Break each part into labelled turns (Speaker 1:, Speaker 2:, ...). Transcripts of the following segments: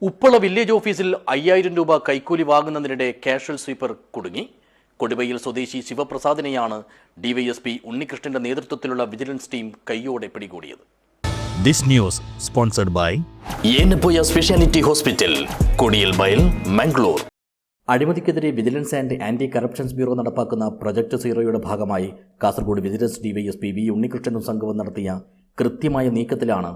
Speaker 1: Uppala village ഓഫീസിൽ 5000 രൂപ കൈക്കൂലി വാങ്ങുന്നതിനിടെ കാഷ്വൽ സ്വീപ്പർ കുടുങ്ങി. കൊടുവയിൽ സ്വദേശി ശിവപ്രസാദിനെയാണ് ഡിവൈഎസ്പി ഉണ്ണികൃഷ്ണന്റെ നേതൃത്വത്തിലുള്ള വിജിലൻസ് ടീം കൈയോടെ പിടികൂടിയത്.
Speaker 2: This news sponsored by
Speaker 1: Yenepoya speciality hospital, Kodialbail, Mangalore. അഴിമതിക്കെതിരെ vigilance and anti corruptions bureau നടപ്പാക്കുന്ന പ്രൊജക്ട് സീറോയുടെ ഭാഗമായി കാസർഗോഡ് വിജിലൻസ് ഡിവൈഎസ്പി വി ഉണ്ണികൃഷ്ണനും സംഘവും നടത്തിയ കൃത്യമായ നീക്കത്തിലാണ്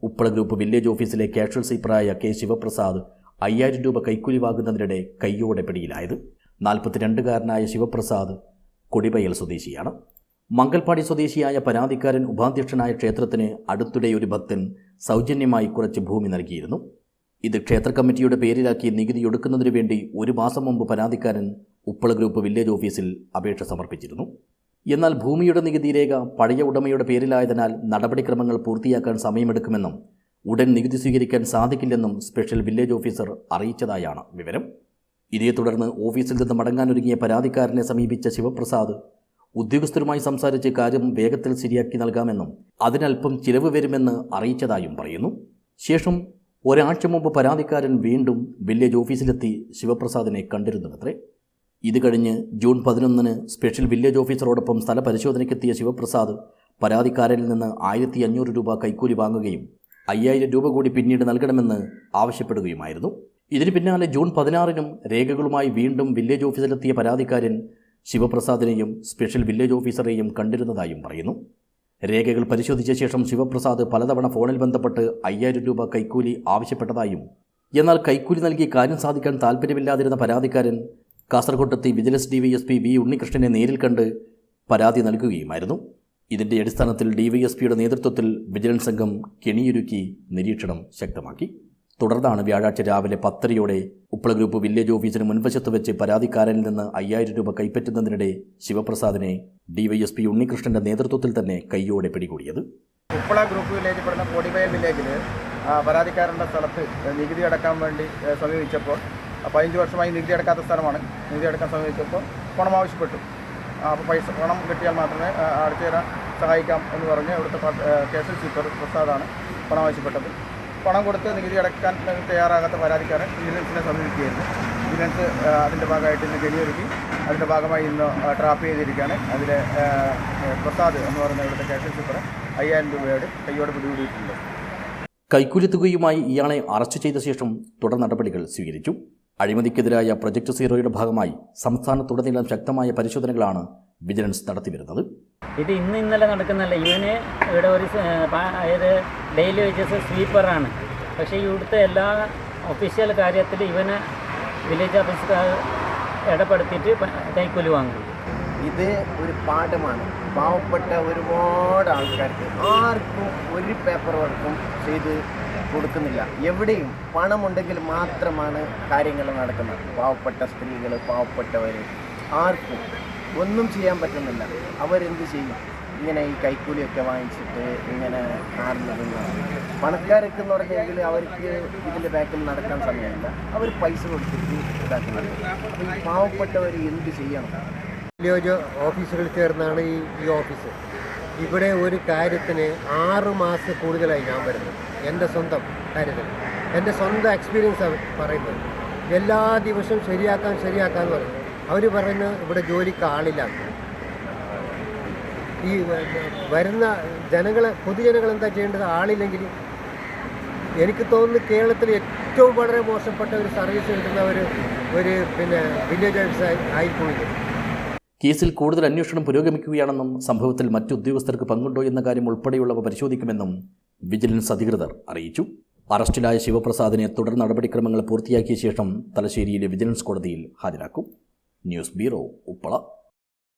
Speaker 1: ഉപ്പള ഗ്രൂപ്പ് വില്ലേജ് ഓഫീസിലെ കാഷ്വൽ സ്വീപ്പറായ കെ ശിവപ്രസാദ് 5000 രൂപ കൈക്കൂലി വാങ്ങുന്നതിനിടെ കൈയോടെ പിടിയിലായത്. 42-കാരനായ ശിവപ്രസാദ് കൊടിബയൽ സ്വദേശിയാണ്. മംഗൽപാടി സ്വദേശിയായ പരാതിക്കാരൻ ഉപാധ്യക്ഷനായ ക്ഷേത്രത്തിന് അടുത്തിടെ ഒരു ഭക്തൻ സൗജന്യമായി കുറച്ച് ഭൂമി നൽകിയിരുന്നു. ഇത് ക്ഷേത്ര കമ്മിറ്റിയുടെ പേരിലാക്കി നികുതി ഒടുക്കുന്നതിനു വേണ്ടി ഒരു മാസം മുമ്പ് പരാതിക്കാരൻ ഉപ്പള ഗ്രൂപ്പ് വില്ലേജ് ഓഫീസിൽ അപേക്ഷ സമർപ്പിച്ചിരുന്നു. എന്നാൽ ഭൂമിയുടെ നികുതി രേഖ പഴയ ഉടമയുടെ പേരിലായതിനാൽ നടപടിക്രമങ്ങൾ പൂർത്തിയാക്കാൻ സമയമെടുക്കുമെന്നും ഉടൻ നികുതി സ്വീകരിക്കാൻ സാധിക്കില്ലെന്നും സ്പെഷ്യൽ വില്ലേജ് ഓഫീസർ അറിയിച്ചതായാണ് വിവരം. ഇതേ തുടർന്ന് ഓഫീസിൽ നിന്ന് മടങ്ങാനൊരുങ്ങിയ പരാതിക്കാരനെ സമീപിച്ച ശിവപ്രസാദ് ഉദ്യോഗസ്ഥരുമായി സംസാരിച്ച് കാര്യം വേഗത്തിൽ ശരിയാക്കി നൽകാമെന്നും അതിനൽപ്പം ചിലവ് വരുമെന്ന് അറിയിച്ചതായും പറയുന്നു. ശേഷം ഒരാഴ്ച മുമ്പ് പരാതിക്കാരൻ വീണ്ടും വില്ലേജ് ഓഫീസിലെത്തി ശിവപ്രസാദിനെ കണ്ടിരുന്നുവത്രേ. ഇത് കഴിഞ്ഞ് ജൂൺ 11-ന് സ്പെഷ്യൽ വില്ലേജ് ഓഫീസറോടൊപ്പം സ്ഥല പരിശോധനയ്ക്കെത്തിയ ശിവപ്രസാദ് പരാതിക്കാരനിൽ നിന്ന് 1500 രൂപ കൈക്കൂലി വാങ്ങുകയും 5000 രൂപ കൂടി പിന്നീട് നൽകണമെന്ന് ആവശ്യപ്പെടുകയുമായിരുന്നു. ഇതിന് പിന്നാലെ ജൂൺ 16-നും രേഖകളുമായി വീണ്ടും വില്ലേജ് ഓഫീസിലെത്തിയ പരാതിക്കാരൻ ശിവപ്രസാദിനെയും സ്പെഷ്യൽ വില്ലേജ് ഓഫീസറെയും കണ്ടിരുന്നതായും പറയുന്നു. രേഖകൾ പരിശോധിച്ച ശേഷം ശിവപ്രസാദ് പലതവണ ഫോണിൽ ബന്ധപ്പെട്ട് 5000 രൂപ കൈക്കൂലി ആവശ്യപ്പെട്ടതായും എന്നാൽ കൈക്കൂലി നൽകി കാര്യം സാധിക്കാൻ താൽപ്പര്യമില്ലാതിരുന്ന പരാതിക്കാരൻ കാസർഗോഡെത്തി വിജിലൻസ് ഡിവൈഎസ്പി വി ഉണ്ണികൃഷ്ണനെ നേരിൽ കണ്ട് പരാതി നൽകുകയുമായിരുന്നു. ഇതിൻ്റെ അടിസ്ഥാനത്തിൽ ഡിവൈഎസ്പിയുടെ നേതൃത്വത്തിൽ വിജിലൻസ് സംഘം കെണിയൊരുക്കി നിരീക്ഷണം ശക്തമാക്കി. തുടർന്നാണ് വ്യാഴാഴ്ച രാവിലെ 10:30-യോടെ ഉപ്പള ഗ്രൂപ്പ് വില്ലേജ് ഓഫീസിന് മുൻവശത്ത് വെച്ച് പരാതിക്കാരനിൽ നിന്ന് 5000 രൂപ കൈപ്പറ്റുന്നതിനിടെ ശിവപ്രസാദിനെ ഡിവൈഎസ്പി ഉണ്ണികൃഷ്ണന്റെ നേതൃത്വത്തിൽ തന്നെ കൈയോടെ പിടികൂടിയത്.
Speaker 3: ഉപ്പള ഗ്രൂപ്പ് വില്ലേജ് പെടുന്ന കോടിബയൽ വില്ലേജിൽ പരാതിക്കാരൻ്റെ സ്ഥലത്ത് നികുതി അടക്കാൻ വേണ്ടി സമീപിച്ചപ്പോൾ 15 വർഷമായി നികുതി അടക്കാത്ത സ്ഥലമാണ്. നികുതി അടക്കാൻ സമീപിച്ചപ്പോൾ പണം ആവശ്യപ്പെട്ടു. അപ്പോൾ പണം കിട്ടിയാൽ മാത്രമേ അടച്ചു തരാൻ സഹായിക്കാം എന്ന് പറഞ്ഞ് ഇവിടുത്തെ കാഷ്വൽ സ്വീപ്പർ പ്രസാദാണ് പണം ആവശ്യപ്പെട്ടത്. പണം കൊടുത്ത് നികുതി അടക്കാൻ തയ്യാറാകാത്ത പരാതിക്കാരൻ വിജിലൻസിനെ സമീപിക്കുകയായിരുന്നു. വിജിലൻസ് അതിൻ്റെ ഭാഗമായിട്ട് ഇന്ന് കെണിയൊരുക്കി അതിൻ്റെ ഭാഗമായി ഇന്ന് ട്രാപ്പ് ചെയ്തിരിക്കുകയാണ്. അതിൽ പ്രസാദ് എന്ന് പറയുന്ന ഇവിടുത്തെ കാഷ്വൽ സ്വീപ്പറെ 5000 രൂപയോട് കൈയോടെ പിടികൂടിയിട്ടുണ്ട്.
Speaker 1: കൈക്കൂലി തുകയുമായി ഇയാളെ അറസ്റ്റ് ചെയ്ത ശേഷം തുടർ നടപടികൾ സ്വീകരിച്ചു. അഴിമതിക്കെതിരായ പ്രൊജക്ട് സീറോയുടെ ഭാഗമായി സംസ്ഥാനത്തുടനീളം ശക്തമായ പരിശോധനകളാണ് വിജിലൻസ് നടത്തിവരുന്നത്.
Speaker 4: ഇത് ഇന്നലെ നടക്കുന്നല്ല. ഇവന് ഇവിടെ ഒരു അതായത് ഡെയിലി വേജസ് സ്വീപ്പറാണ്. പക്ഷേ ഇവിടുത്തെ എല്ലാ ഒഫീഷ്യൽ കാര്യത്തിൽ ഇവന് വില്ലേജ് ഓഫീസർ ഇടപെടുത്തിയിട്ട് കൈക്കൂലി വാങ്ങും.
Speaker 5: ഇത് ഒരു പാഠമാണ്. പാവപ്പെട്ട ഒരുപാട് ആൾക്കാർക്ക് ആർക്കും ഒരു പേപ്പർ വർക്കും ചെയ്ത് കൊടുക്കുന്നില്ല. എവിടെയും പണമുണ്ടെങ്കിൽ മാത്രമാണ് കാര്യങ്ങൾ നടക്കുന്നത്. പാവപ്പെട്ട സ്ത്രീകൾ, പാവപ്പെട്ടവർ ആർക്കും ഒന്നും ചെയ്യാൻ പറ്റുന്നില്ല. അവരെന്ത് ചെയ്യും? ഇങ്ങനെ ഈ കൈക്കൂലിയൊക്കെ വാങ്ങിച്ചിട്ട് ഇങ്ങനെ കാരണമാണ്. പണക്കാരൊക്കെ എന്ന് പറഞ്ഞെങ്കിൽ അവർക്ക് ഇതിൻ്റെ ബാക്കിൽ നടക്കാൻ സമയമില്ല. അവർ പൈസ കൊടുത്തിട്ട് ഇതാക്കുന്നത്. അപ്പോൾ ഈ പാവപ്പെട്ടവർ എന്ത് ചെയ്യണം?
Speaker 6: വില്ലേജ് ഓഫീസുകളിൽ ചേർന്നാണ് ഈ ഓഫീസ്. ഇവിടെ ഒരു കാര്യത്തിന് 6 മാസം കൂടുതലായി ഞാൻ വരുന്നത്. എൻ്റെ സ്വന്തം കാര്യത്തിന് എൻ്റെ സ്വന്തം എക്സ്പീരിയൻസാണ് പറയുന്നത്. എല്ലാ ദിവസവും ശരിയാക്കാന്ന് പറയും. അവർ പറയുന്നത് ഇവിടെ ജോലിക്ക് ആളില്ല. ഈ വരുന്ന പൊതുജനങ്ങൾ എന്താ ചെയ്യേണ്ടത്? ആളില്ലെങ്കിൽ എനിക്ക് തോന്നുന്നു കേരളത്തിൽ ഏറ്റവും വളരെ മോശപ്പെട്ട ഒരു സർവീസ് കിട്ടുന്ന ഒരു വില്ലേജ് ഓഫീസ് ആയിപ്പോയി.
Speaker 1: കേസിൽ കൂടുതൽ അന്വേഷണം പുരോഗമിക്കുകയാണെന്നും സംഭവത്തിൽ മറ്റു ഉദ്യോഗസ്ഥർക്ക് പങ്കുണ്ടോ എന്ന കാര്യം ഉൾപ്പെടെയുള്ളവ പരിശോധിക്കുമെന്നും വിജിലൻസ് അധികൃതർ അറിയിച്ചു. അറസ്റ്റിലായ ശിവപ്രസാദിനെ തുടർ നടപടിക്രമങ്ങൾ പൂർത്തിയാക്കിയ ശേഷം തലശ്ശേരിയിലെ വിജിലൻസ് കോടതിയിൽ ഹാജരാക്കും. News bureau, Uppala.